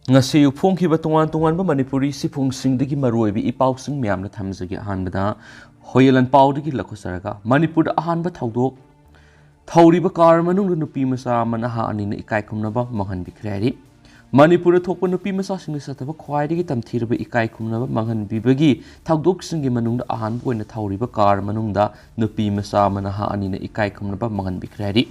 ngasi phongkhiba tongan Manipuri sifungsingdagi maroibi ipausing miyamna thamjagi ahanbada hoyelan pawdagi lakhosaraga Manipur ahanba thaudok Thouriba car manungda Nupimacha manaha anina ikai khumnaba manghan bikrari Manipur thokpa Nupimacha singni sataba khwaidagi tamthiraba ikai khumnaba manghan bibagi thaudok singi manungda ahanba oina Thouriba car manungda Nupimacha manaha anina ikai khumnaba manghan bikrari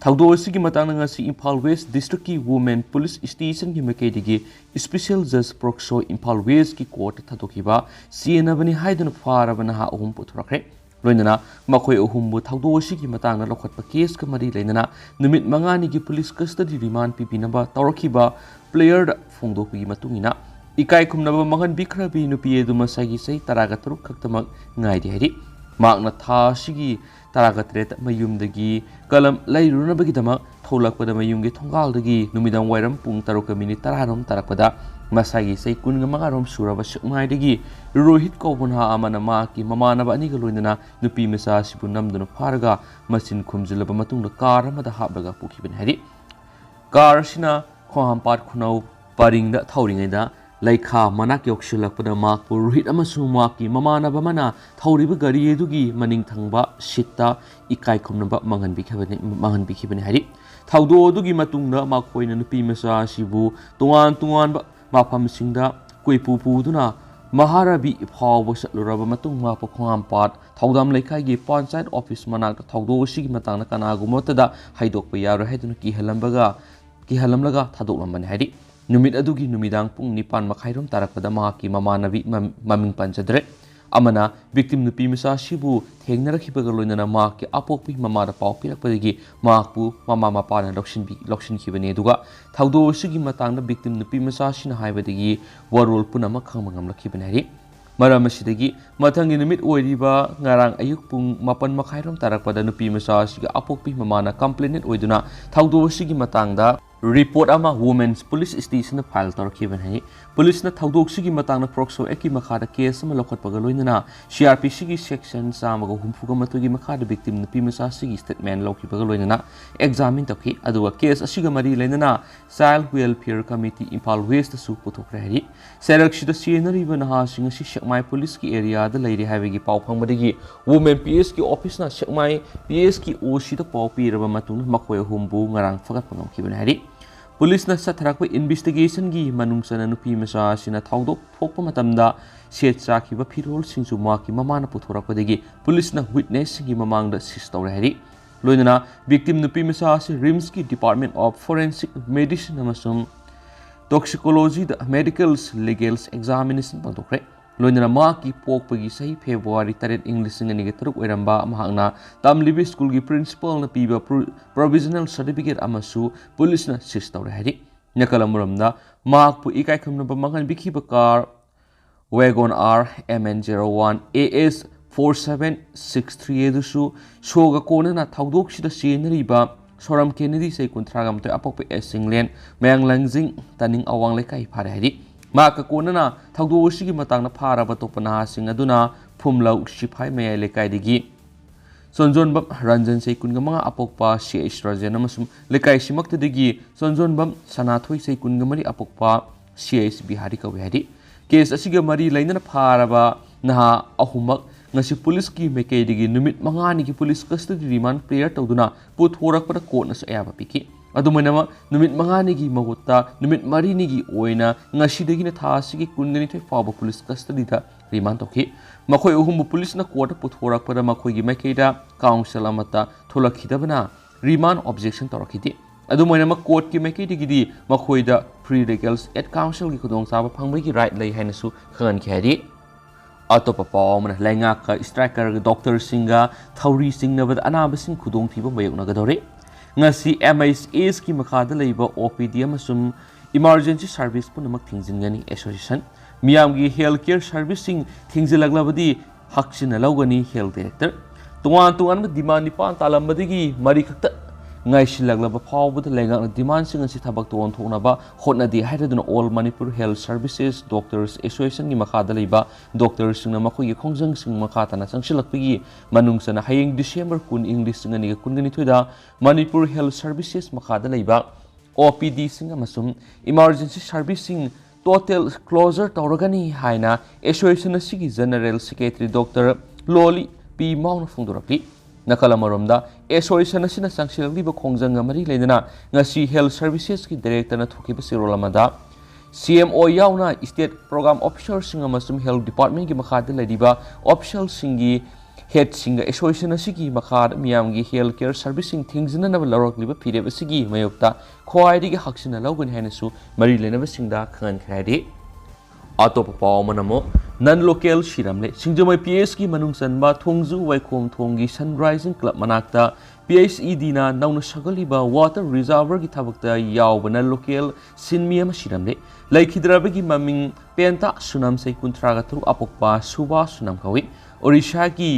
Thaudo asigi matang ngasi Imphal West District ki Women Police Station ki makedigi Special Judge Prokso Imphal West ki court thatokiba sienabani haiduna farabana ha ahum puthrakre loinana makhoi ahumbu thaudo asigi matang na lokhatpa case ka mari leinana numit mangani ki police custody remand pipinaba tawrakiba player da phongdokpi matungina ikai khumnaba mangan bikhrabi nupi eduma sagi sei taraga turuk khaktamak ngaidi hari makna tha sigi taragatret mayumdagi kalam lairunabagidama tholakpada mayumgi thongaldagi numidam wairam pung taruka minute tararom tarakpada masagi sei kunga mangarom suraba shukmaidagi rohit kobunha amana ma ki mamanaba ani galoinana Nupimacha sibunamduna pharaga masin khumjilaba matungda car amada habaga pukhiben hari car sina khohampat khunau paringda thauringaida Laikha manak yokshilakpada makpu rohit amasu maki mamanaba mana Thouriba gari edugi maning thangba sitta ikai khumnaba manghan bikhibani hari thaudo dugi matungda makhoina Nupimacha sibu tungan ba mafam singda koipu puduna maharabi phawba satluraba matung ma pokham pat thaudam laikhai gi panchayat office manak thaudo sigi matangna kanagumota haidokpa yaro haiduna kihalamlaga thadoklamban hari Numit adugi numidang pung nipan makhairom tarakpada mahaki mamanabi maming panchadre amana victim Nupimacha sibu thengnarakhibaga loinana mahaki apokpi mamada paw pirakpadagi mahakpu mama mapana lokshin khibani aduga thaudo sigi matangda victim Nupimacha sina haibadagi warol punama khangmangam lakhibani hari maram asidagi mathangi numit oiriba ngarang ayuk pung mapan makhairom tarakpada Nupimacha siga apokpi mamana complainant oiduna thaudo sigi matangda report ama women's police station file torkiban hai police na thaudok sigi matang na prokso eki makhada case ma lokhat pagaloinana CRP sigi section samaga humfuga matugi makhada victim Nupimacha sigi statement lokhi pagaloinana examine tokhi aduwa case asiga mari leinana child welfare committee Imphal West su puthokre hai serak sida scenery bana singa si Shakmai police ki area da leiri haibegi pau phangmadagi women PS ki office na Shakmai PS ki OC da pau piraba matung makhoi humbu ngarang fagat pangam kiban hari Police na satharakpa investigation gi manungsana Nupimacha sina thaudok thokpa matamda set chakhiba phirol singsu maki mamana puthorakpadagi police na witness gi mamangda sis tawre hari loinana victim Nupimacha si RIMS ki Department of Forensic Medicine amasung Toxicology the medicals legals examination pangtokre loinana maki pokpagi sahi February 3 English ngani taruk oiramba mahangna tamlibi school gi principal na piba provisional certificate amasu police na sis tawre hari nakalamuramda makpu ikai khumnaba mangan bikhiba car wagon R MN01 AS 4763 edusu soga kona na thaudok sida senariba soram Kennedy sei kuntragam to apok Singlen mayang langjing taning awang lekai phare hari Maka konana thaudo sigi matangna pharaba topana sing aduna phumlau siphai mayai lekai digi sonjon bam ranjan sei kunga manga apokpa si estrogen amasum lekai simakta digi sonjon bam sanathoi sei kunga mari apokpa CIS bihari ka wehari case asiga mari lainana pharaba naha ahumak ngasi police ki mekai digi numit mangani ki police custody remand prayer tawduna puthorakpada court na sayaba piki Adumanama numit mangani gi mahutta numit marini gi oina ngasidagi na thasigi kungani thai faba police custody da remand tokhi makhoi uhum police na court puthorak pada makhoi gi makeida council amata tholakhidabana remand objection torakhidi adumanama court ki makeidi gi di makhoi da free legals at council gi khudong saba phangbai gi right lai haina su khan khari atopa pawmana lainga ka striker doctor singa thauri singna bad anaba sing khudong thiba mayokna gadore ngasi MIS ki makhada leiba OPD amasum emergency service punamak thingjingani association miyamgi healthcare servicing thingjilaglabadi haksina lawgani health director tungan demand nipan talambadigi mari khakta ngai silaglaba phawbud lenga demand sing asi thabak ton thonaba hotnadi haidaduna all Manipur health services doctors association gi makhada leiba doctors singna makhoi khongjang sing makhatana sangsilakpigi manungsana hayeng December 10 English ngani 19 thoida Manipur health services makhada leiba OPD sing amasum emergency servicing total closure tawragani haina association asigi general secretary Dr. Loli P Mauna Fungdurakli Nakalamaramda association asina sangsilagdiba khongjanga mari leidana ngasi health services ki director na thukiba sirolamada CMO yauna state program officer sing amasum health department ki makhada lediba official singi head singa association asigi makhad miyamgi health care servicing things na na larokliba phire asigi mayokta khwaidi gi haksina lawgani hainasu mari lenaba singda khan khradi atop pawmanamo non local shiramle singjamai PS ki manung sanba thongju waikhom thonggi sunrising club manakta PHED na nauna sagaliba water reservoir gi thabakta yawbana local sinmiyam shiramle laikhidrabagi maming penta sunam sei kuntraga tru apokpa suba sunam kawi Orisha ki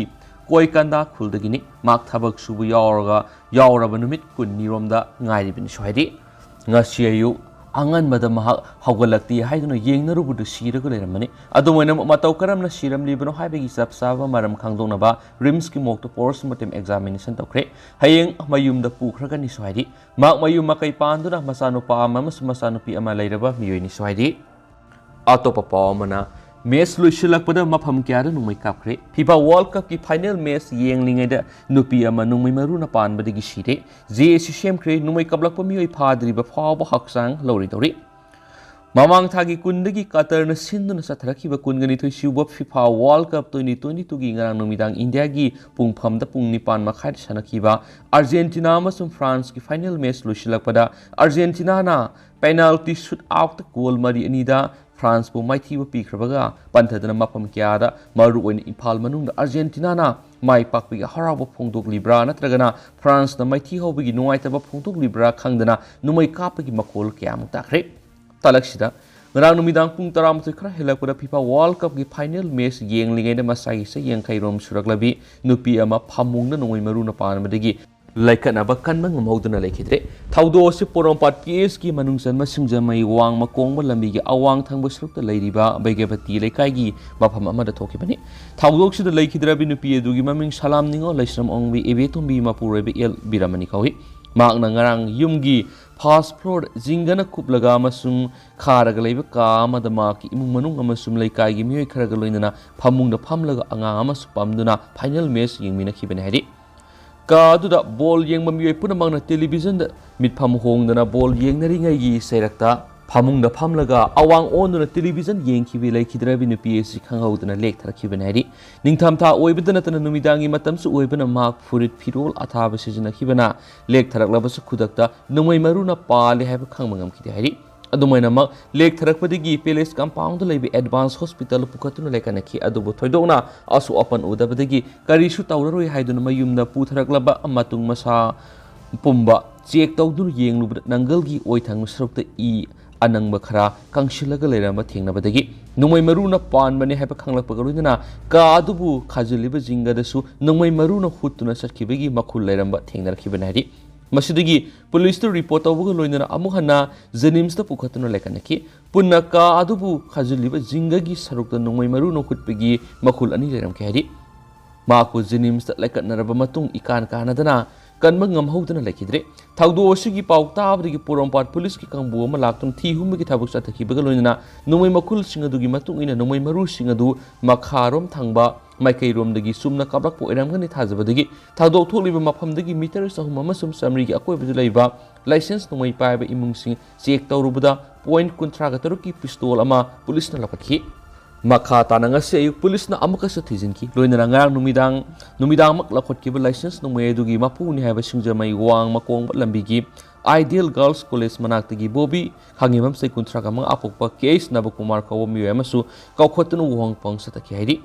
Koikanda Kuldagini, Mark Tabak Subu Yauraga, Yaurabanumit, good Niromda, Naibin Shadi, Nasiayu, Angan Madam Hagalati, Haidano Yang Narubu to see regular money. Adomenum Matokaram Nashiram Libano Habegi Sapsava, Madam Kangdonaba, Rimski Mok to Force Motim examination to create, Haying Mayum the Pukragani Swadi, Mark Mayumakai Pandura, Masano Pa, Mamas Masano Pi Amaladaba, Muni Swadi, Atopa Palmana. Match loisilakpada mafam kya numai kapkre FIFA World Cup ki final match yenglingeda nupi ama numai maruna panbadagi sire JC semkre numai kablakpa mioi phadriba phawba haksang lori dori mamang thagi kundagi Qatar na sinduna sathrakiba kungani thoi siuba FIFA World Cup 2022 gi ngarang numidang India gi pungphamda pung nipan makhai sanakiba Argentina amasung France ki final match loisilakpada Argentina na penalty shoot out goal mari anida France po maithi pikrabaga panthadana mapam kyada maru oin Imphal manungda Argentina na mai pakpi harawa phongdok libra natragana France na maithi hobigi nuaitaba phongdok libra khangdana numai kapagi makol kyam takre talaksida ngarang numidang pung taramthoi khara helakpada FIFA World Cup gi final match yenglingai da masai se yengkhairom suraklabi nupi ama phamungna numai maru na panbadagi Laikanaba kanmang maudana Yakhidre. Taudo si porompat PS ki manungsan masingjamai wang makongba lambi gi awang thangba srukta leiriba baigabati laikai gi mafam amada thokibani. Taudo si da Yakhidre bi nupi edugi maming salam ningo laisram ongbi ebetumbi mapurebe el biramani kawi. Makna ngarang yumgi first floor jingana kuplaga amasung kharaga leiba ka amada maki imung manung amasum laikai gi mioi kharaga loinana phamungda phamlaga anga amasu pamduna final match yingmina khibani hari. Kaduda ball yang mamioi punamang na television da mitpham hongdana ball yang naringai gi seirakta phamung da phamlaga awang onduna television yengkhibi Yakhidre bi nupi khanghaudana lek tharakhibani hari ningtham tha oibadana tana numidangi matamsu oibana mak furit phirol athaba sijina khibana lek tharaklabasu khudakta numai maruna pale haiba khangmangam khide hari adumaina mak lek tharakpadigi palace compound laibi advanced hospital pukatuna lekanaki adubu thoidona asu open udabadagi karisu tawraroi haiduna mayumna putharaklaba amatung masa pumba check tawdun yenglu nangalgi oithang sarukta I anangba khara kangsilaga leiramba thengnabadagi numai maruna panbani haiba khanglakpagaroidana ka adubu khajiliba jingadasu numai maruna hutuna satkibagi makhul leiramba thengnarakibana hari Masidagi police to report over loinana amuhana Zenims the Pukatuna Lekanaki, Punaka Adubu Kazuliba Zingagi Sarukta Numai Maru no Kutpigi Makul Ani Leram Kadi Marco Zenims like a Narabamatung Ikan Kanadana, Kanmangam Houghton Yakhidre, Taudo Sigi Pauta, the Purompat police Kikambu Malakton T whom Mikitabus at the Kibagaluna, Numai Makul Singadu Matung in a Numai Maru Singadu, Makarom Tangba. Maikai rom dagi sumna kabrak po eramgani thazabadagi thadok tholiba mafamdagi meter sahum amasum samrigi akoibada leiba license numai paiba imungsing check tawrubada point kuntra gataruki pistol ama police na lapakhi makha tananga se Ayuk police na amaka sa thijinki loinana ngarang numidang mak lakhotkiba license numai edugi mapuni haiba singjamai wang makong lambigi Ideal Girls College manaktagi Bobby hangimam se kuntra kamang apokpa case nabakumar kawami amasu kaukhotunu wang pang sataki haidi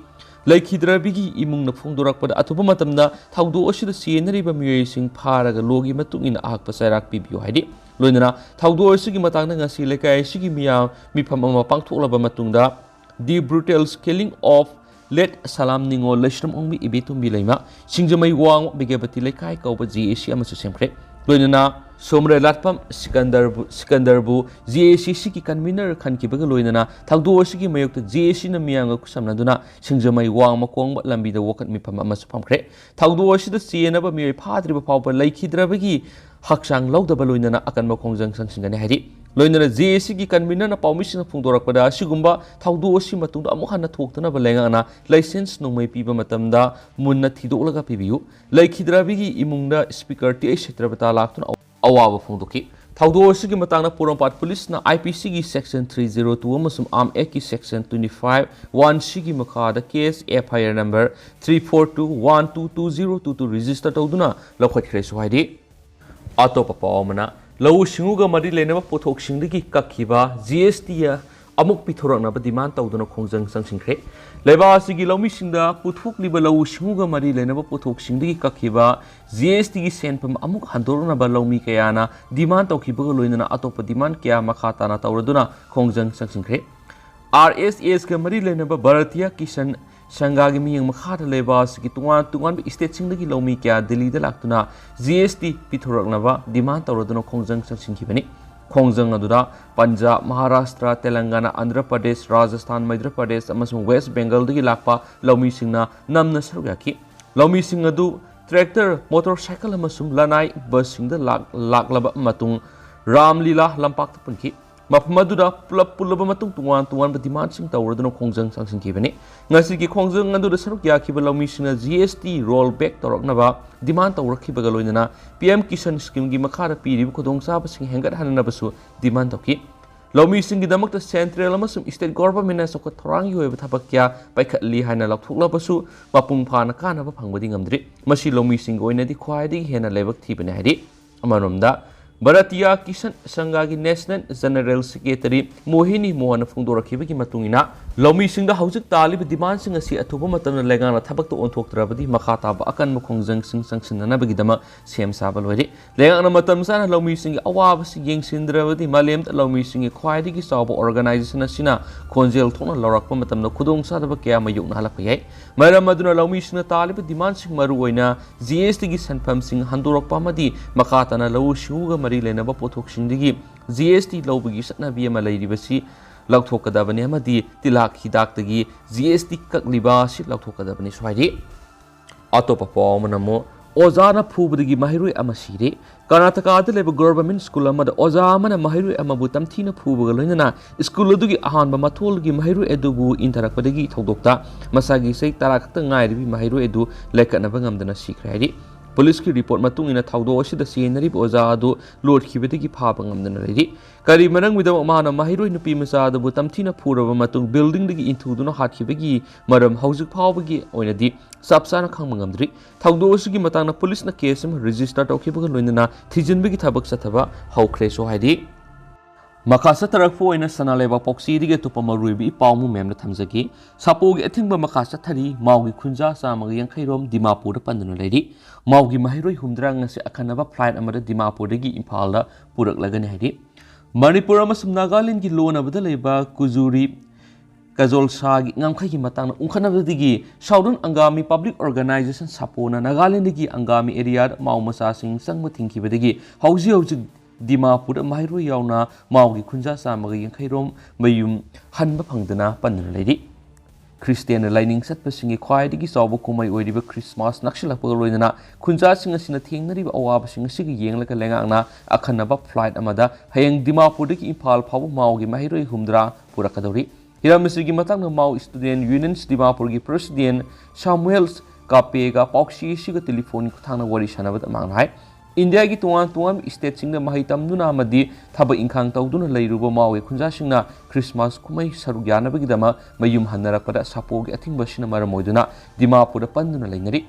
Yakhidre bigi imung na phongdorakpada atuba matamda thaudo asida sienariba miyoising pharaga logi matungina ahakpa sairak pibiyo haidi loinana thaudo asigi matangna ngasi lekai asigi miya mifam ama pangthoklaba matungda the brutal killing of late salam ningo lashram ongbi ibetumbi leima singjamai wang bigabati lekai kauba GAC amasu semkre loinana Somre Latpam Sikandarbu GAC ki convener khankibaga loinana thagdo asigi mayokta GAC na miyanga kusamnaduna singjamai wang makong lambida wokat mipam amasu pamkre thagdo asida sienaba miyoi phadriba phawba Yakhidre bagi hakchang lawdaba loinana akanba khongjang sangsingani haidi loinana JAC gi convener pawmisina phungdorakpada sigumba thaudu osi matungda amuk hana thoktana balengana license nongmai piba matamda munna thidolaga pibiu laikhidrabigi imungda speaker TI Setrabata laktuna awaba phungdoki thaudu osi gi matangna Porampat police na IPC gi section 302 amasum Arm Act gi section 25 1C gi makhada case FIR number 342122022 register tawduna lokhakhre suhaidi atopa pawmana lau singuga mari lenaba pothok singdagi kakhiba GST ya amuk pithoraknaba demand tawduna khongjang sangsingkhre leba asigi laumi singda puthokliba lau singuga mari lenaba pothok singdagi kakhiba GST gi senpam amuk handornaba laumi kayana demand tawkhibaga loinana atopa demand kya makhatana tawraduna khongjang sangsingkhre RSS ga mari lenaba Bharatiya Kisan Sangagi miyang makhata leba asigi tungan state singdagi laumi kya Delhi da laktuna GST pithoraknaba demand tawraduna khongjang sangsingkhibani khongjang aduda Punjab Maharashtra Telangana Andhra Pradesh Rajasthan Madhya Pradesh amasung West Bengal dagi lakpa laumi singna namna sarugaki laumi sing adu tractor motorcycle amasung lanai bus singda laklaba matung Ramlila lampak punki mafmaduda pulaba matung tungan demand sing tawraduna khongjang sangsingkhibani ngasigi khongjang aduda saruk yakhiba laumi singna GST rollback tawraknaba demand tawrakhibaga loinana PM Kisan scheme gi makhara pirib khodong saba sing hengat hananabasu demand tawki laumi singi damakta central amasum state government na sokot thorangi hoiba thabakya paikhatli haina lakthoklabasu mapung phana kanaba phangbadi ngamdri masi laumi sing oinadi khwaidi hena lebak thibane hari amanomda Bharatiya Kisan Sangagi National General Secretary Mohini Mohan Phungdorakhiba gi matungina laumi singda haujik talib demand sing asi athuba matana legana thabak to onthoktrabadi makhata ba akan khongjang sing sangsinana bagidama sem saba loire legana matam sana laumi sing awab si yeng sindrabadi malem laumi sing khwaidi gi sawba organization asina khonjel thona lorakpa matamna khudong sadaba kya mayuk na halak yai maram maduna laumi sing talib demand sing maru oina GST gi sanpham sing handorakpa madi makhata na lau shuga mari lenaba pothok singdigi GST lawbagi satnabi ama leiribasi lautokadabani amadi tilak hidaktagi GST kakliba si lautokadabani swaidi atopa pawmanamo ozana phubadagi mahirui ama sire Karnataka da leba government school amada oza amana mahirui amabu tamthina phubaga loinana school adugi ahanba matholgi mahirui edubu intarakpadagi thodokta masagi sei tara khakta ngairibi mahirui edu lekatnaba ngamdana sikre haidi Police ki report matung ina thaudo asida senari oza adu lord khibedagi phaba ngamdana leiri kari manang midam amana mahiroi Nupimacha adu tamthina phuraba matung building dagi inthuduna hakhibagi maram haujik phawbagi oinadi sapsana khangma ngamdri thaudo asigi matangna police na case am register tawkhibaga loinana thijinbagi thabak sathaba haukhre so haidi Makasa tarakfo ina sanaleba poksi dige tupama ruibi paumu memna thamjagi sapogi athingba makasa thari maugi khunja samagi yankhairom Dimapur da panduna leiri maugi mahiroi humdra ngase akhanaba flight amada Dimapur dagi Imphal da purak lagani haidi Manipur amasum Nagaland gi lona bada leba kujuri Kajol Sagi ngamkhai gi matangna ungkhanabdagi Southern Angami Public Organization sapona Nagaland gi Angami area mau masa sing sangma thingkhibadagi hauji Dimapur mahiroi yauna maugi khunja samagi yankhairom mayum hanba phangdana pandana leiri Christian lining satpasingi khwaidigi sawba kumai oiriba Christmas nakshilakpa loinana khunja singa sina thengnariba awaba singa sigi yenglaka lengangna akhanaba flight amada hayang Dimapur dagi Imphal phabu maugi mahiroi humdra purakadori hiramsigi matangna mau student unions Dimapur gi president Samuel Kapega Pauksi siga telephone kuthangna wari sanabada mangnai India ki tuan state singda mahitam nuna amadi thaba ingkhang tawduna leiruba mawi khunja singna Christmas kumai sarugyana bagidama mayum hanarakpada sapogi athingba sina maramoiduna Dimapur da panduna leinari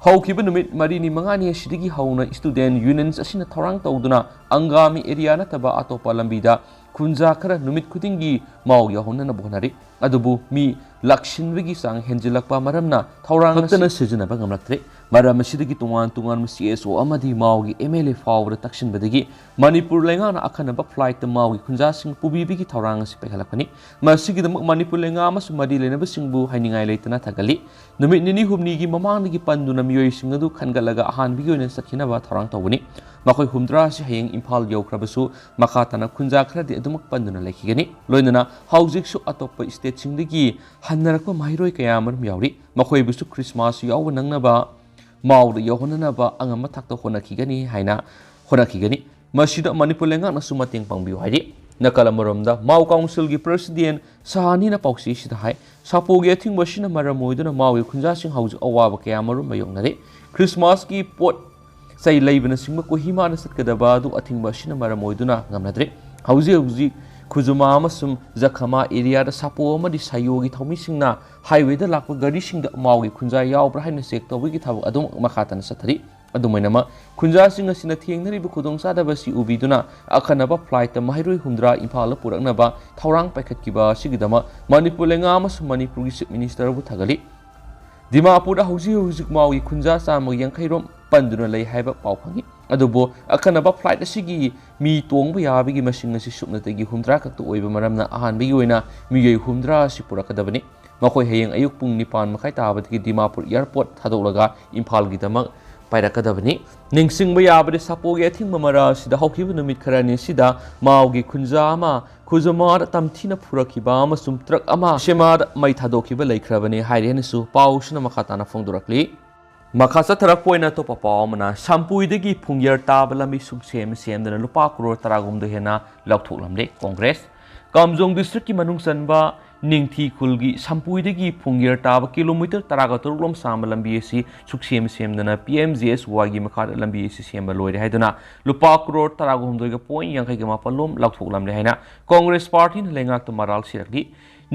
haukiba numit marini mangani asidigi hauna student unions asina thorang tawduna Angami area na taba atopa lambida khunja khara numit khudingi mawi yahonna bonari adubu mi lakshinbigi sang henjilakpa maramna thorang hatana sijina bangamlaktre Maram asidagi tungan CSO amadi maugi MLA fawra takshin badagi Manipur lengana akhanaba flight maugi khunja sing pubibigi thorang si pekhalakani masigi damak Manipur lenga amasu madi lenaba singbu hainingai leitana thagali numit nini humni gi mamangdagi panduna miyoi singadu khangalaga ahanbigi oina sakhinaba thorang tawani makoi humdra si hayeng Imphal yaukrabasu makhatana khunja khradi adumak panduna lekhigani loinana haujik su atoppa state singdagi hannarakpa mahiroi kayamar yauri makoi busu Christmas yawa nangnaba Mauda yohonanaba angama thakta honakigani haina ꯍꯣꯠꯅꯈꯤꯒꯅꯤ ꯃꯁꯤꯗ ꯃꯅꯤꯄꯨꯔ ꯂꯩꯉꯥꯛꯅꯁꯨ ꯃꯇꯦꯡ ꯄꯥꯡꯕꯤꯌꯨ ꯍꯥꯏꯔꯤ ꯅꯥꯀꯜ ꯑꯃꯔꯣꯝꯗ Mao ꯀꯥꯎꯟꯁꯤꯜꯒꯤ president ꯁꯍꯥꯅꯤꯅ ꯄꯥꯎꯆꯦꯁꯤꯗ ꯍꯥꯏ ꯁꯥꯄꯣꯒꯤ ꯑꯊꯤꯡꯕ ꯑꯁꯤꯅ ꯃꯔꯝ ꯑꯣꯏꯗꯨꯅ ꯃꯥꯎꯒꯤ ꯈꯨꯟꯖꯥꯁꯤꯡ ꯍꯧꯖꯤꯛ ꯑꯋꯥꯕ ꯀꯌꯥ ꯑꯃꯔꯣꯝ ꯃꯥꯌꯣꯛꯅꯔꯤ ꯈ꯭ꯔꯤꯁꯃꯥꯁꯀꯤ ꯄꯣꯠ ꯆꯩ ꯂꯩꯕꯅꯆꯤꯡꯕ ꯀꯣꯍꯤꯃꯥꯗ ꯆꯠꯀꯗꯕ ꯑꯗꯨ ꯑꯊꯤꯡꯕ ꯑꯁꯤꯅ ꯃꯔꯝ ꯑꯣꯏꯗꯨꯅ ꯉꯝꯅꯗ꯭ꯔꯦ ꯍꯧꯖꯤꯛ ꯈꯨꯖꯨꯃꯥ ꯑꯃꯁꯨꯡ ꯖꯈꯃꯥ ꯑꯦꯔꯤꯌꯥꯗ ꯁꯥꯄꯣ ꯑꯃꯗꯤ ꯁꯥꯌꯣꯒꯤ ꯊꯧꯃꯤꯁꯤꯡꯅ ꯍꯥꯏꯋꯦꯗ ꯂꯥꯛꯄ ꯒꯥꯔꯤꯁꯤꯡꯗ ꯃꯥꯎꯒꯤ ꯈꯨꯟꯖꯥ ꯌꯥꯎꯕ꯭ꯔꯥ ꯍꯥꯏꯅ ꯆꯦꯛ ꯇꯧꯕꯒꯤ ꯊꯕꯛ ꯑꯗꯨꯝ ꯃꯈꯥ ꯇꯥꯅ ꯆꯠꯊꯔꯤ ꯑꯗꯨꯃꯥꯏꯅꯃꯛ ꯈꯨꯟꯖꯥꯁꯤꯡ ꯑꯁꯤꯅ ꯊꯦꯡꯅꯔꯤꯕ ꯈꯨꯗꯣꯡꯆꯥꯗꯕꯁꯤ ꯎꯕꯤꯗꯨꯅ ꯑꯈꯟꯅꯕ ꯐ꯭ꯂꯥꯏꯠꯇ ꯃꯍꯩꯔꯣꯏ 60 ꯏꯝꯐꯥꯜꯗ ꯄꯨꯔꯛꯅꯕ ꯊꯧꯔꯥꯡ ꯄꯥꯏꯈꯠꯈꯤꯕ ꯑꯁꯤꯒꯤꯗꯃꯛ ꯃꯅꯤꯄꯨꯔ ꯂꯩꯉꯥꯛ ꯑꯃꯁꯨꯡ ꯃꯅꯤꯄꯨꯔꯒꯤ ꯆꯤꯞ ꯃꯤꯅꯤꯁꯇꯔꯕꯨ ꯊꯥꯒꯠꯂꯤ ꯗꯤꯃꯥꯄꯨꯔꯗ ꯍꯧꯖꯤꯛ ꯃꯥꯎꯒꯤ ꯈꯨꯟꯖꯥ 150 ꯔꯣꯝ ꯄꯟꯗꯨꯅ ꯂꯩ ꯍꯥꯏꯕ ꯄꯥꯎ ꯐꯪꯏ ꯑꯗꯨꯕꯨ ꯑꯈꯟꯅꯕ ꯐ꯭ꯂꯥꯏꯠ ꯑꯁꯤꯒꯤ ꯃꯤ ꯇꯣꯡꯕ ꯌꯥꯕꯒꯤ ꯃꯁꯤꯡ ꯑꯁꯤ ꯁꯨꯞꯅꯇꯒꯤ 60 ꯈꯛꯇ ꯑꯣꯏꯕ ꯃꯔꯝꯅ ꯑꯍꯥꯟꯕꯒꯤ ꯑꯣꯏꯅ ꯃꯤꯑꯣꯏ 60 ꯑꯁꯤ ꯄꯨꯔꯛꯀꯗꯕꯅꯤ ꯃꯈꯣꯏ ꯍꯌꯦꯡ ꯑꯌꯨꯛ ꯄꯨꯡ 9:30 ꯇꯥꯕꯗꯒꯤ ꯗꯤꯃꯥꯄꯨꯔ ꯏꯌꯔꯄꯣꯔꯠ ꯊꯥꯗꯣꯛꯂꯒ ꯏꯝꯐꯥꯜꯒꯤꯗꯃꯛ ꯄꯥꯏꯔꯛꯀꯗꯕꯅꯤ ꯅꯤꯡꯁꯤꯡꯕ ꯌꯥꯕꯗꯤ ꯁꯥꯄꯣꯒꯤ ꯑꯊꯤꯡꯕ ꯃꯔꯥ ꯑꯁꯤꯗ ꯍꯧꯈꯤꯕ ꯅꯨꯃꯤꯠ ꯈꯔꯅꯤ ꯑꯁꯤꯗ ꯃꯥꯎꯒꯤ ꯈꯨꯟꯖꯥ ꯑꯃ ꯈꯨꯖꯃꯥꯗ ꯇꯝꯊꯤꯅ ꯐꯨꯔꯛꯈꯤꯕ ꯑꯃꯁꯨꯡ ꯇ꯭ꯔꯛ ꯑꯃ ꯁꯦꯃꯥꯗ ꯃꯩ ꯊꯥꯗꯣꯛꯈꯤꯕ ꯂꯩꯈ꯭ꯔꯕꯅꯤ ꯍꯥꯏꯔꯦꯅꯁꯨ ꯄꯥꯎꯁꯤꯅ ꯃꯈꯥ ꯇꯥꯅ ꯐꯣꯡꯗꯣꯔꯛꯂꯤ ꯃꯈꯥ ꯆꯠꯊꯔꯛꯄ ꯑꯣꯏꯅ ꯑꯇꯣꯞꯄ ꯄꯥꯎ ꯑꯃꯅ ꯁꯝꯄꯨꯏꯗꯒꯤ ꯐꯨꯡꯌꯔ ꯇꯥꯕ ꯂꯝꯕꯤ ꯁꯦꯝꯗꯨꯅ ꯂꯨꯄꯥ ꯀ꯭ꯔꯣꯔ 16 ꯍꯦꯟꯅ ꯂꯧꯊꯣꯛꯂꯝꯂꯦ ꯀꯣꯡꯒ꯭ꯔꯦꯁ ꯀꯥꯝꯖꯣꯡ ꯗꯤꯁꯇ꯭ꯔꯤꯛꯀꯤ ꯃꯅꯨꯡ ꯆꯟꯕ ꯅꯤꯡꯊꯤ ꯈꯨꯜꯒꯤ ꯁꯝꯄꯨꯏꯗꯒꯤ ꯐꯨꯡꯌꯔ ꯇꯥꯕ ꯀꯤꯂꯣꯃꯤꯇꯔ 13 ꯂꯣꯝ ꯁꯥꯡꯕ ꯂꯝꯕꯤ ꯑꯁꯤ ꯁꯦꯝꯗꯨꯅ PMGSYꯒꯤ ꯃꯈꯥꯗ ꯂꯝꯕꯤ ꯑꯁꯤ ꯁꯦꯝꯕ ꯂꯣꯏꯔꯦ ꯍꯥꯏꯗꯨꯅ ꯂꯨꯄꯥ ꯀ꯭ꯔꯣꯔ 13.57 ꯂꯣꯝ ꯂꯧꯊꯣꯛꯂꯝꯂꯦ ꯍꯥꯏꯅ ꯀꯣꯡꯒ꯭ꯔꯦꯁ ꯄꯥꯔꯇꯤꯅ ꯂꯩꯉꯥꯛꯇ ꯃꯔꯥꯜ ꯁꯤꯔꯛꯂꯤ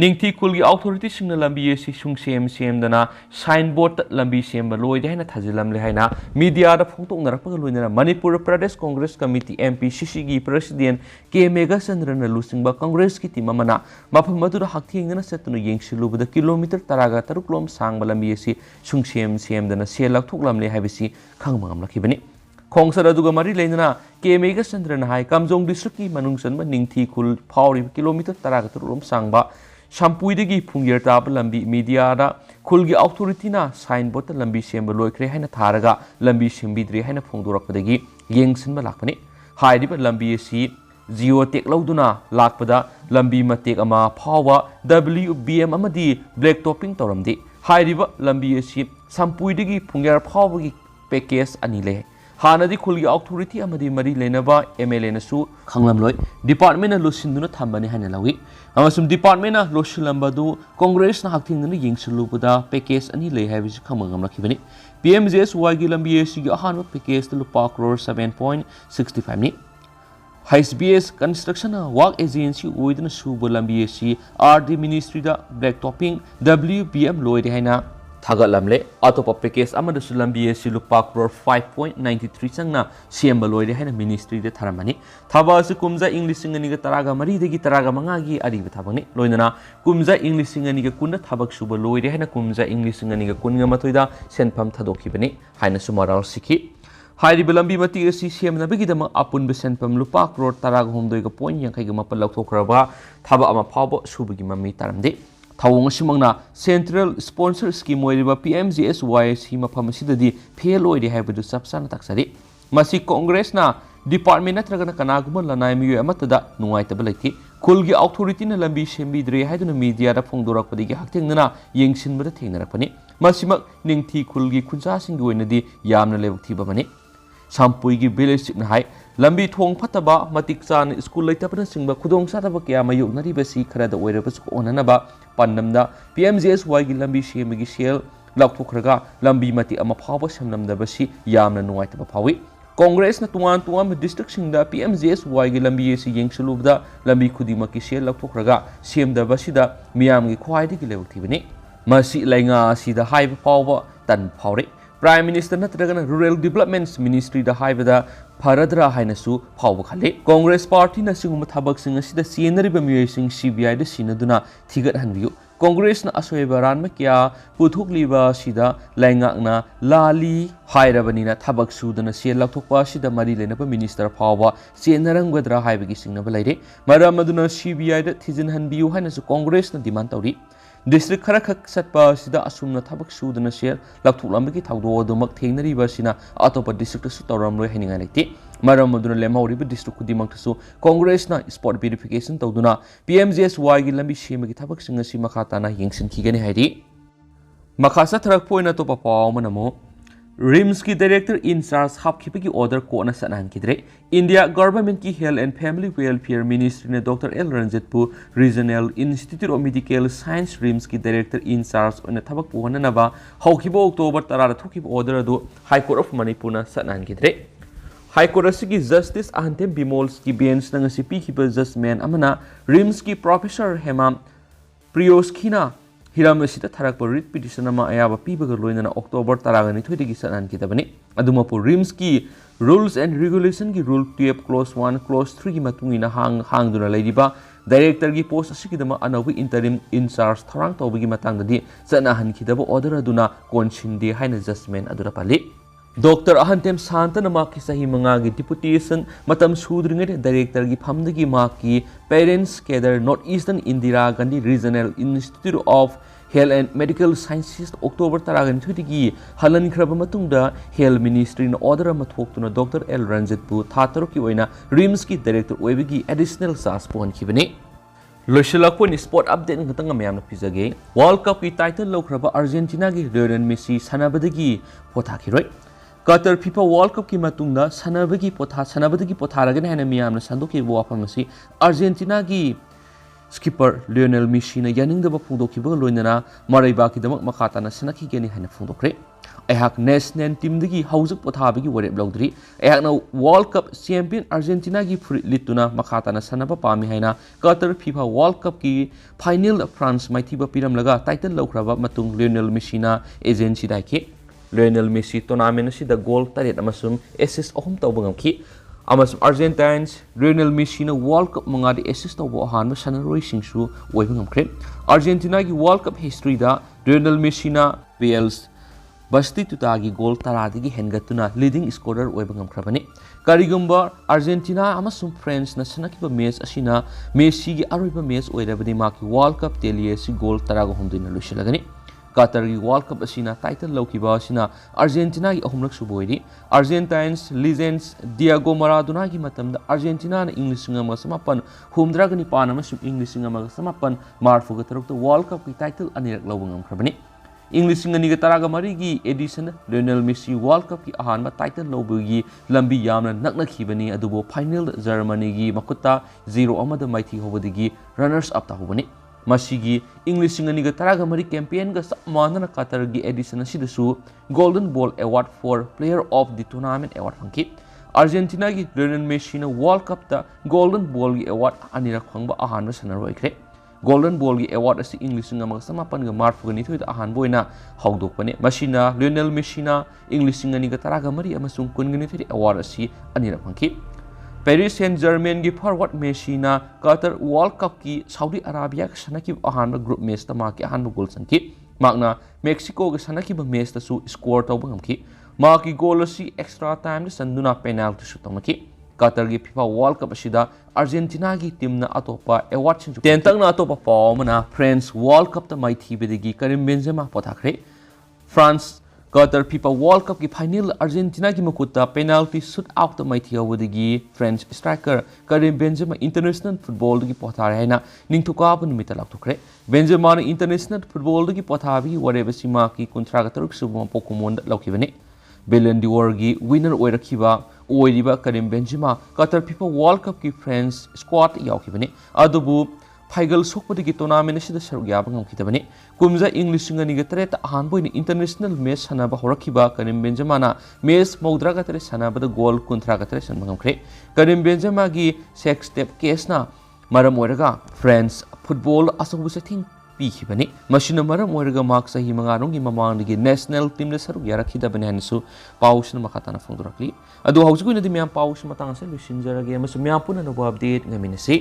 ꯅꯤꯡꯊꯤ ꯈꯨꯜꯒꯤ ꯑꯣꯊꯣꯔꯤꯇꯤꯁꯤꯡꯅ ꯂꯝꯕꯤ ꯑꯁꯤ ꯁꯦꯝꯗꯅ ꯁꯥꯏꯟꯕꯣꯔꯗꯇ ꯂꯝꯕꯤ ꯁꯦꯝꯕ ꯂꯣꯏꯔꯦ ꯍꯥꯏꯅ ꯊꯥꯖꯤꯜꯂꯝꯂꯦ ꯍꯥꯏꯅ ꯃꯤꯗꯤꯌꯥꯗ ꯐꯣꯡꯗꯣꯛꯅꯔꯛꯄꯒ ꯂꯣꯏꯅꯅ ꯃꯅꯤꯄꯨꯔ ꯄ꯭ꯔꯗꯦꯁ ꯀꯣꯡꯒ꯭ꯔꯦꯁ ꯀꯃꯤꯇꯤ MPCCꯒꯤ ꯄ꯭ꯔꯁꯤꯗꯦꯟ ꯀꯦ ꯃꯦꯘꯆꯟꯗ꯭ꯔꯅ ꯂꯨꯆꯤꯡꯕ ꯀꯣꯡꯒ꯭ꯔꯦꯁꯀꯤ ꯇꯤꯝ ꯑꯃꯅ ꯃꯐꯝ ꯑꯗꯨꯗ ꯍꯛꯊꯦꯡꯅꯅ ꯆꯠꯇꯨꯅ ꯌꯦꯡꯁꯤꯜꯂꯨꯕꯗ ꯀꯤꯂꯣꯃꯤꯇꯔ 13 ꯂꯣꯝ ꯁꯥꯡꯕ ꯂꯝꯕꯤ ꯑꯁꯤ ꯁꯦꯝꯗꯅ ꯁꯦꯜ ꯂꯧꯊꯣꯛꯂꯝꯂꯦ ꯍꯥꯏꯕꯁꯤ ꯈꯪꯕ ꯉꯝꯂꯛꯈꯤꯕꯅꯤ ꯈꯣꯡꯆꯠ ꯑꯗꯨꯒ ꯃꯔꯤ ꯂꯩꯅꯅ ꯀꯦ ꯃꯦꯘꯆꯟꯗ꯭ꯔꯅ ꯍꯥꯏ ꯀꯥꯝꯖꯣꯡ ꯗꯤꯁꯇ꯭ꯔꯤꯛꯀꯤ ꯃꯅꯨꯡ ꯆꯟꯕ ꯅꯤꯡꯊꯤ ꯈꯨꯜ ꯐꯥꯎꯔꯤꯕ ꯀꯤꯂꯣꯃꯤꯇꯔ 13 ꯂꯣꯝ ꯁꯥꯡꯕ ꯁꯝꯄꯨꯏꯗꯒꯤ ꯐꯨꯡꯌꯔ ꯇꯥꯕ ꯂꯝꯕꯤ ꯃꯤꯗꯤꯌꯥꯗ ꯈꯨꯜꯒꯤ ꯑꯣꯊꯣꯔꯤꯇꯤꯅ ꯁꯥꯏꯟꯕꯣꯔꯗꯇ ꯂꯝꯕꯤ ꯁꯦꯝꯕ ꯂꯣꯏꯈ꯭ꯔꯦ ꯍꯥꯏꯅ ꯊꯥꯔꯒ ꯂꯝꯕꯤ ꯁꯦꯝꯕꯤꯗ꯭ꯔꯦ ꯍꯥꯏꯅ ꯐꯣꯡꯗꯣꯔꯛꯄꯗꯒꯤ ꯌꯦꯡꯁꯤꯟꯕ ꯂꯥꯛꯄꯅꯤ ꯍꯥꯏꯔꯤꯕ ꯂꯝꯕꯤ ꯑꯁꯤ ꯖꯤꯑꯣꯇꯦꯛ ꯂꯧꯗꯨꯅ ꯂꯥꯛꯄꯗ ꯂꯝꯕꯤ ꯃꯇꯦꯛ ꯑꯃ ꯐꯥꯎꯕ WBM ꯑꯃꯗꯤ ꯕ꯭ꯂꯦꯛ ꯇꯣꯞꯄꯤꯡ ꯇꯧꯔꯝꯗꯦ ꯍꯥꯏꯔꯤꯕ ꯂꯝꯕꯤ ꯑꯁꯤ ꯁꯝꯄꯨꯏꯗꯒꯤ ꯐꯨꯡꯌꯔ ꯐꯥꯎꯕꯒꯤ ꯄꯦꯀꯦꯖ ꯑꯅꯤ ꯂꯩ ꯍꯥꯟꯅꯗꯤ ꯈꯨꯜꯒꯤ ꯑꯣꯊꯣꯔꯤꯇꯤ ꯑꯃꯗꯤ ꯃꯔꯤ ꯂꯩꯅꯕ MLAꯅꯁꯨ ꯈꯪꯂꯝꯂꯣꯏ ꯗꯤꯄꯥꯔꯠꯃꯦꯟꯠꯅ ꯂꯣꯏꯁꯤꯟꯗꯨꯅ ꯊꯝꯕꯅꯤ ꯍꯥꯏꯅ ꯂꯧꯏ ꯑꯃꯁꯨꯡ ꯗꯤꯄꯥꯔꯠꯃꯦꯟꯠꯅ ꯂꯣꯏꯁꯤꯜꯂꯝꯕꯗꯨ ꯀꯣꯡꯒ꯭ꯔꯦꯁꯅ ꯍꯛꯊꯦꯡꯅꯅ ꯌꯦꯡꯁꯤꯜꯂꯨꯕꯗ ꯄꯦꯀꯦꯖ ꯑꯅꯤ ꯂꯩ ꯍꯥꯏꯕꯁꯤ ꯈꯪꯕ ꯉꯝꯂꯛꯈꯤꯕꯅꯤ PMGSYꯒꯤ ꯂꯝꯕꯤ ꯑꯁꯤꯒꯤ ꯑꯍꯥꯟꯕ ꯄꯦꯀꯦꯖꯇ ꯂꯨꯄꯥ ꯀ꯭ꯔꯣꯔ 7.65ꯅꯤ HBS ꯀꯟꯁꯇ꯭ꯔꯛꯁꯟꯅ ꯋꯥꯛ ꯑꯦꯖꯦꯟꯁꯤ ꯑꯣꯏꯗꯨꯅ ꯁꯨꯕ ꯂꯝꯕꯤ ꯑꯁꯤ RD ꯃꯤꯅꯤꯁꯇ꯭ꯔꯤꯗ ꯕ꯭ꯂꯦꯛ ꯇꯣꯞꯄꯤꯡ WBM ꯂꯣꯏꯔꯦ ꯍꯥꯏꯅ ꯊꯥꯒꯠꯂꯝꯂꯦ ꯑꯇꯣꯞꯄ ꯄꯦꯀꯦꯖ ꯑꯃꯗꯁꯨ ꯂꯝꯕꯤ ꯑꯁꯤ ꯂꯨꯄꯥ ꯀ꯭ꯔꯣꯔ 5.93 ꯆꯪꯅ ꯁꯦꯝꯕ ꯂꯣꯏꯔꯦ ꯍꯥꯏꯅ ꯃꯤꯅꯤꯁꯇ꯭ꯔꯤꯗ ꯊꯥꯔꯝꯃꯅꯤ ꯊꯕꯛ ꯑꯁꯤ ꯀꯨꯝꯖꯥ ꯏꯪ 2013ꯗꯒꯤ 15ꯒꯤ ꯑꯔꯤꯕ ꯊꯕꯛꯅꯤ ꯂꯣꯏꯅꯅ ꯀꯨꯝꯖꯥ ꯏꯪ 2010ꯗ ꯊꯕꯛ ꯁꯨꯕ ꯂꯣꯏꯔꯦ ꯍꯥꯏꯅ ꯀꯨꯝꯖꯥ ꯏꯪ 2018ꯗ ꯁꯦꯟꯐꯝ ꯊꯥꯗꯣꯛꯈꯤꯕꯅꯤ ꯍꯥꯏꯅꯁꯨ ꯃꯔꯥꯜ ꯁꯤꯈꯤ ꯍꯥꯏꯔꯤꯕ ꯂꯝꯕꯤ ꯃꯇꯦꯛ ꯑꯁꯤ ꯁꯦꯝꯅꯕꯒꯤꯗꯃꯛ ꯑꯄꯨꯟꯕ ꯁꯦꯟꯐꯝ ꯂꯨꯄꯥ ꯀ꯭ꯔꯣꯔ 13.58 ꯂꯧꯊꯣꯛꯈ꯭ꯔꯕ ꯊꯕꯛ ꯑꯃ ꯐꯥꯎꯕ ꯁꯨꯕꯒꯤ ꯃꯃꯤ ꯇꯥꯔꯝꯗꯦ ꯊꯧꯑꯣꯡ ꯑꯁꯤꯃꯛꯅ ꯁꯦꯟꯇ꯭ꯔꯦꯜ ꯁ꯭ꯄꯣꯟꯁꯔ ꯁ꯭ꯀꯤꯝ ꯑꯣꯏꯔꯤꯕ PMGSY ꯑꯁꯤ ꯃꯐꯝ ꯑꯁꯤꯗꯗꯤ ꯐꯦꯜ ꯑꯣꯏꯔꯦ ꯍꯥꯏꯕꯗꯨ ꯆꯞ ꯆꯥꯅ ꯇꯥꯛꯆꯔꯤ ꯃꯁꯤ ꯀꯣꯡꯒ꯭ꯔꯦꯁꯅ ꯗꯤꯄꯥꯔꯠꯃꯦꯟꯠ ꯅꯠꯇ꯭ꯔꯒꯅ ꯀꯅꯥꯒꯨꯝꯕ ꯂꯅꯥꯏ ꯃꯤꯑꯣꯏ ꯑꯃꯠꯇꯗ ꯅꯨꯡꯉꯥꯏꯇꯕ ꯂꯩꯇꯦ ꯈꯨꯜꯒꯤ ꯑꯣꯊꯣꯔꯤꯇꯤꯅ ꯂꯝꯕꯤ ꯁꯦꯝꯕꯤꯗ꯭ꯔꯦ ꯍꯥꯏꯗꯨꯅ ꯃꯤꯗꯤꯌꯥꯗ ꯐꯣꯡꯗꯣꯔꯛꯄꯗꯒꯤ ꯍꯛꯊꯦꯡꯅꯅ ꯌꯦꯡꯁꯤꯟꯕꯗ ꯊꯦꯡꯅꯔꯛꯄꯅꯤ ꯃꯁꯤꯃꯛ ꯅꯤꯡꯊꯤ ꯈꯨꯜꯒꯤ ꯈꯨꯟꯖꯥꯁꯤꯡꯒꯤ ꯑꯣꯏꯅꯗꯤ ꯌꯥꯝꯅ ꯂꯥꯏꯕꯛ ꯊꯤꯕ ꯑꯃꯅꯤ ꯁꯝꯄꯨꯏꯒꯤ ꯚꯤꯂꯦꯖ ꯆꯤꯞꯅ ꯍꯥꯏ ꯂꯝꯕꯤ ꯊꯣꯡ ꯐꯠꯇꯕ ꯃꯇꯤꯛ ꯆꯥꯅ ꯁ꯭ꯀꯨꯜ ꯂꯩꯇꯕꯅꯆꯤꯡꯕ ꯈꯨꯗꯣꯡꯆꯥꯗꯕ ꯀꯌꯥ ꯃꯥꯌꯣꯛꯅꯔꯤꯕꯁꯤ ꯈꯔꯗ ꯑꯣꯏꯔꯕꯁꯨ ꯀꯣꯟꯅꯅꯕ ꯄꯥꯟꯗꯝꯗ PMGSYꯒꯤ ꯂꯝꯕꯤ ꯁꯦꯝꯕꯒꯤ ꯁꯦꯜ ꯂꯧꯊꯣꯛꯈ꯭ꯔꯒ ꯂꯝꯕꯤ ꯃꯇꯦꯛ ꯑꯃ ꯐꯥꯎꯕ ꯁꯦꯝꯂꯝꯗꯕꯁꯤ ꯌꯥꯝꯅ ꯅꯨꯡꯉꯥꯏꯇꯕ ꯐꯥꯎꯏ ꯀꯣꯡꯒ꯭ꯔꯦꯁꯅ ꯇꯣꯉꯥꯟꯕ ꯗꯤꯁꯇ꯭ꯔꯤꯛꯁꯤꯡꯗ PMGSYꯒꯤ ꯂꯝꯕꯤ ꯑꯁꯤ ꯌꯦꯡꯁꯤꯜꯂꯨꯕꯗ ꯂꯝꯕꯤ ꯈꯨꯗꯤꯡꯃꯛꯀꯤ ꯁꯦꯜ ꯂꯧꯊꯣꯛꯈ꯭ꯔꯒ ꯁꯦꯝꯗꯕꯁꯤꯗ ꯃꯤꯌꯥꯝꯒꯤ ꯈ꯭ꯋꯥꯏꯗꯒꯤ ꯂꯥꯏꯕꯛ ꯊꯤꯕꯅꯤ ꯃꯁꯤ ꯂꯩꯉꯥꯛ ꯑꯁꯤꯗ ꯍꯥꯏꯕ ꯐꯥꯎꯕ ꯇꯟꯕ ꯐꯥꯎꯔꯤ ꯄ꯭ꯔꯥꯏꯝ ꯃꯤꯅꯤꯁꯇꯔ ꯅꯠꯇ꯭ꯔꯒꯅ ꯔꯨꯔꯦꯜ ꯗꯤꯕꯦꯂꯞꯃꯦꯟꯠ ꯃꯤꯅꯤꯁꯇ꯭ꯔꯤꯗ ꯍꯥꯏꯕꯗ ꯐꯔꯗ꯭ꯔꯥ ꯍꯥꯏꯅꯁꯨ ꯐꯥꯎꯕ ꯈꯜꯂꯤ ꯀꯣꯡꯒ꯭ꯔꯦꯁ ꯄꯥꯔꯇꯤꯅ ꯑꯁꯤꯒꯨꯝꯕ ꯊꯕꯛꯁꯤꯡ ꯑꯁꯤꯗ ꯆꯦꯟꯅꯔꯤꯕ ꯃꯤꯑꯣꯏꯁꯤꯡ CBIꯗ ꯁꯤꯟꯅꯗꯨꯅ ꯊꯤꯒꯠꯍꯟꯕꯤꯌꯨ ꯀꯣꯡꯒ꯭ꯔꯦꯁꯅ ꯑꯁꯣꯏꯕ ꯑꯔꯥꯟꯕ ꯀꯌꯥ ꯄꯨꯊꯣꯛꯂꯤꯕ ꯑꯁꯤꯗ ꯂꯩꯉꯥꯛꯅ ꯂꯥꯜꯂꯤ ꯍꯥꯏꯔꯕꯅꯤꯅ ꯊꯕꯛ ꯁꯨꯗꯅ ꯁꯦꯜ ꯂꯧꯊꯣꯛꯄ ꯑꯁꯤꯗ ꯃꯔꯤ ꯂꯩꯅꯕ ꯃꯤꯅꯤꯁꯇꯔ ꯐꯥꯎꯕ ꯆꯦꯟꯅꯔꯝꯒꯗ꯭ꯔꯥ ꯍꯥꯏꯕꯒꯤ ꯆꯤꯡꯅꯕ ꯂꯩꯔꯦ ꯃꯔꯝ ꯑꯗꯨꯅ CBIꯗ ꯊꯤꯖꯤꯟꯍꯟꯕꯤꯌꯨ ꯍꯥꯏꯅꯁꯨ ꯀꯣꯡꯒ꯭ꯔꯦꯁꯅ ꯗꯤꯃꯥꯟ ꯇꯧꯔꯤ ꯗꯤꯁꯇ꯭ꯔꯤꯛ ꯈꯔꯈꯛ ꯆꯠꯄ ꯑꯁꯤꯗ ꯑꯁꯨꯝꯅ ꯊꯕꯛ ꯁꯨꯗꯅ ꯁꯦꯜ ꯂꯧꯊꯣꯛꯂꯝꯕꯒꯤ ꯊꯧꯗꯣꯛ ꯑꯗꯨꯃꯛ ꯊꯦꯡꯅꯔꯤꯕ ꯑꯁꯤꯅ ꯑꯇꯣꯞꯄ ꯗꯤꯁꯇ꯭ꯔꯤꯛꯇꯁꯨ ꯇꯧꯔꯝꯂꯣꯏ ꯍꯥꯏꯅꯤꯡꯉꯥꯏ ꯂꯩꯇꯦ ꯃꯔꯝ ꯑꯗꯨꯅ ꯂꯦꯝꯍꯧꯔꯤꯕ ꯗꯤꯁꯇ꯭ꯔꯤꯛ ꯈꯨꯗꯤꯡꯃꯛꯇꯁꯨ ꯀꯣꯡꯒ꯭ꯔꯦꯁꯅ ꯁ꯭ꯄꯣꯠ ꯚꯦꯔꯤꯐꯤꯀꯦꯁꯟ ꯇꯧꯗꯨꯅ PMGSYꯒꯤ ꯂꯝꯕꯤ ꯁꯦꯝꯕꯒꯤ ꯊꯕꯛꯁꯤꯡ ꯑꯁꯤ ꯃꯈꯥ ꯇꯥꯅ ꯌꯦꯡꯁꯤꯟꯈꯤꯒꯅꯤ ꯍꯥꯏꯔꯤ ꯃꯈꯥ ꯆꯠꯊꯔꯛꯄ ꯑꯣꯏꯅ ꯑꯇꯣꯞꯄ ꯄꯥꯎ ꯑꯃꯅ ꯑꯃꯨꯛ RIMS की डायरेक्टर इन चार्ज हापखिबगी ऑर्डर कोना सनाहनखिद्रे इंडिया गवर्नमेंट की health and family welfare ministry ने डॉक्टर एल रंजितपु regional institute of medical science RIMS की डायरेक्टर इन चार्ज ओने थबक पुहननबा हौखिबो अक्टोबर 10 थोखिबो ऑर्डर अदु हाई कोर्ट ऑफ मणिपुर ना सनाहनखिद्रे हाई कोर्ट की जस्टिस अहंतेम बिमोल्स की बेंच नंगसी पीखिबा जजमेंट अमना RIMS की प्रोफेसर हेमाम प्रियोस्खिना हिराम असिदा थरकप रिट पिटिशन अमा अयाबा पीबगा लोइनना अक्टोबर 12 की सनाहनखिदबनी अदुमपु RIMS की रूल्स एंड रेगुलेशन की रूल 12 क्लोज 1 क्लोज 3 की मतुंगिना हांगदुना लेरिबा डायरेक्टर की पोस्ट असिगिदमा अनौबी इंटरिम इंचार्ज थरांग तौबगी मतंगदि सनाहनखिदबा ऑर्डर अदुना कोनसिनदे हाइना जजमेंट अदुरा पाली डॉक्टर अहंतेम शांतन माकी सही मंगा की डिपुटेशन मतम सूद्रिंगे डायरेक्टर की फमद की माँ की पेरेंट्स केदर north eastern Indira Gandhi regional institute of health and medical sciences October 10 की हलनख्रब हेल्थ मिनिस्ट्री ऑर्डर थोक्तुना डॉक्टर एल रंजितपु था तरुक की RIMS की डायरेक्टर ओइबगी एडिशनल चार्ज पोहनखिबने लोशलकपुन स्पोर्ट अपडेट खतंग मैम पीजगे वर्ल्ड कप की टाइटल लौख्रब अर्जेंटीना की लियोनेल मेसी सनाबदगी पोथाखिरोय कतर फीफा वर्ल्ड कप की मतुंगदा सनाबदगी पोथारगन हैन मियामना संदोकी वाफम असी अर्जेंटीना की स्कीपर लियोनेल मेसी ने यानिंगदब फोंदोखिबा लोइनना मरैबाकीदमक मखाताना सनखिगेनि हैन फोंदोखरे अहक नेशनल टीम दगी हौजक पोथाबगी वरेब लौद्री अहकना वर्ल्ड कप चैंपियन अर्जेंटीना की फुरिट लिटुना मखाताना सनबा पामी हैना कतर फीफा वर्ल्ड कप की फाइनल फ्रांस माइथिबा पिरमलगा टाइटल लौख्रबा मतुंग लियोनेल मेसीना एजेंसी दाइके लियोनेल मेसी टूर्नामेंट असिदा गोल 3 अमसुम एसिस्ट 3 तौबा ngamki अमसुम अर्जेंटाइन्स लियोनेल मेसी ना वर्ल्ड कप मंगादि एसिस्ट तौबा अहानबा सनरोइसिंगसु ओइबा ngamkre अर्जेंटीना की वर्ल्ड कप हिस्ट्री दा लियोनेल मेसी ना वेल्स बस्ती तुतागी गोल 10 हेनगतुना लीडिंग स्कोरर ओइबा ngamkrabani करिगुम्बा अर्जेंटीना अमसुम फ्रांस ना सनकिबा मैच असिना मेसी की अरोइबा मैच ओइरबदि माकी वर्ल्ड कप टेलियसी गोल 10 हमदुना लुसिलगनि कतर की वर्ल्ड कप असिना टाइटल लौकिबा असिना अर्जेंटीना की अहुमलक सुबोइरी अर्जेंटाइन्स लीजेंड्स डियागो मराडोना की मतमदा अर्जेंटीना ना इंग्लिशिंग अमगा समापन हुमद्रागनि पान अमसुम इंग्लिशिंग अमगा समापन मार्फुगा तरुक वर्ल्ड कप की टाइटल अनिरक लौबा ngamkrabani इंग्लिशिंग अनिगा तरागा मरी की edition Lionel Messi world cup की अहानबा टाइटल लौबगी लंबी यामना नकनखिबनी अदुबो फाइनल जर्मनी की मकुत्ता 0 अमदा माइथि होबदगी रनर्स अप ताहुबनी मसीगी इंग्लिशिंग अनिगा तरागा मरी कैंपेन गा समानना कतर की एडिशन असिदसु golden ball award for player of the tournament award फंकी अर्जेंटीना की लियोनेल मेसी ना वर्ल्ड कप ता गोल्डन बॉल की अवार्ड अनिरक फंगबा अहानबा सनर ओइख्रे गोल्डन बॉल की अवार्ड असी इंग्लिशिंग अमगा समापन गा मार्फुगा निथोइदा अहानबा ओइना हौदोकपने मसीना लियोनेल मेसीना इंग्लिशिंग अनिगा तरागा मरी अमसुम कुनगा निथोइदि अवार्ड असी अनिरक फंकी पेरिस सेंट जर्मेन की forward Messina Qatar world cup की सऊदी अरेबिया का सनकी अहानबा ग्रुप मैच ता माकी अहानबा गोल संकी माकना मेक्सिको का सनकी मैच तसु स्कोर तौबा ngamki माकी गोल असी एक्स्ट्रा टाइम संदुना पेनाल्टी शूट तौमकी कतर की फीफा वर्ल्ड कप असिदा अर्जेंटीना की टीम ना अतोपा अवार्ड सिंग टेंतंगना अतोपा पावमना फ्रांस वर्ल्ड कप ता माइथिबेदगी करीम बेंजेमा पोथाखरे France Qatar FIFA World cup की फाइनल अर्जेंटीना की मकुत्ता पेनाल्टी शूट आउट माइथियावदगी French striker Karim Benzema international football की पोथारे हैना निंगथुकाब नुमिता लाक्थोखरे बेंजेमा इंटरनेशनल फुटबॉल की पोथाबी वरेबसीमा की 53 सुबम पोकुमोन लौखिबने बेलन डिवोर की विनर ओइरखिबा ओइरिबा Karim Benzema Qatar FIFA World cup की फ्रेंच स्क्वाड यावखिबने अदुबु फाइगल सोकपदगी टूर्नामेंट असिदा सरुक याबा ngamखिदबने कुमजा इंग्लिशिंग अनिगा तरेत अहानबोइन इंटरनेशनल मैच सनाबा होरखिबा करीम बेंजेमाना मैच मौद्रागा तरे सनाबदा गोल 13 तरे सनबा ngamkhre करीम बेंजेमा की सेक्स स्टेप केसना मरम ओइरगा फ्रांस फुटबॉल असौबु सेथिंग पीखिबने मसिना मरम ओइरगा मार्क सही मंगारोंगी ममांगदगी नेशनल टीम ने सरुक यारखिदबने हनसु पाउसन मखाताना फोंदोरखली अदु हौजकुइनदि म्याम पाउस मतांग से लुसिनजरगे मसु म्याम पुना नो अपडेट ngamiनसे